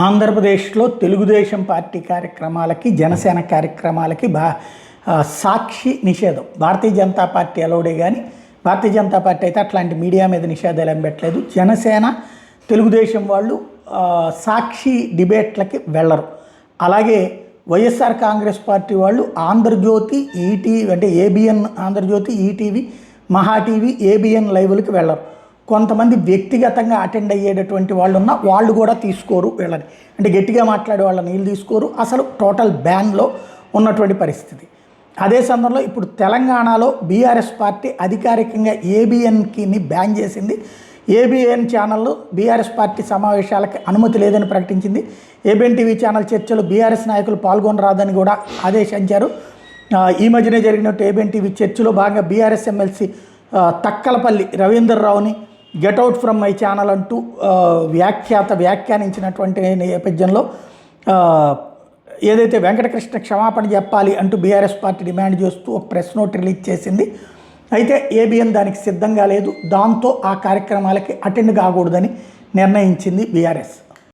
ఆంధ్రప్రదేశ్లో తెలుగుదేశం పార్టీ కార్యక్రమాలకి, జనసేన కార్యక్రమాలకి సాక్షి నిషేధం. భారతీయ జనతా పార్టీ అలౌడే కానీ భారతీయ జనతా పార్టీ అయితే అట్లాంటి మీడియా మీద నిషేధాలు ఏం పెట్టలేదు. జనసేన, తెలుగుదేశం వాళ్ళు సాక్షి డిబేట్లకి వెళ్ళరు. అలాగే వైఎస్ఆర్ కాంగ్రెస్ పార్టీ వాళ్ళు ఆంధ్రజ్యోతి, ఈటీవీ అంటే ఏబిఎన్ ఆంధ్రజ్యోతి, ఈటీవీ, మహా టీవీ, ఏబిఎన్ లైవ్లకి వెళ్ళరు. కొంతమంది వ్యక్తిగతంగా అటెండ్ అయ్యేటటువంటి వాళ్ళు ఉన్న వాళ్ళు కూడా తీసుకోరు వీళ్ళని, అంటే గట్టిగా మాట్లాడే వాళ్ళని వీళ్ళు తీసుకోరు. అసలు టోటల్ బ్యాన్లో ఉన్నటువంటి పరిస్థితి. అదే సందర్భంలో ఇప్పుడు తెలంగాణలో బీఆర్ఎస్ పార్టీ అధికారికంగా ఏబిఎన్కి బ్యాన్ చేసింది. ఏబిఎన్ ఛానల్లో బీఆర్ఎస్ పార్టీ సమావేశాలకు అనుమతి లేదని ప్రకటించింది. ఏబిఎన్ టీవీ ఛానల్ చర్చలు బీఆర్ఎస్ నాయకులు పాల్గొనరాదని కూడా ఆదేశించారు. ఈ మధ్యనే జరిగినట్టు ఏబిఎన్ టీవీ చర్చలో భాగంగా బీఆర్ఎస్ ఎమ్మెల్సీ తక్కలపల్లి రవీందర్రావుని గెట్అవుట్ ఫ్రమ్ మై ఛానల్ అంటూ వ్యాఖ్యానించినటువంటి నేపథ్యంలో ఏదైతే వెంకటకృష్ణ క్షమాపణ చెప్పాలి అంటూ బీఆర్ఎస్ పార్టీ డిమాండ్ చేస్తూ ఒక ప్రెస్ నోట్ రిలీజ్ చేసింది. అయితే ఏబిఎన్ దానికి సిద్ధంగా లేదు. దాంతో ఆ కార్యక్రమాలకి అటెండ్ కాకూడదని నిర్ణయించింది బీఆర్ఎస్.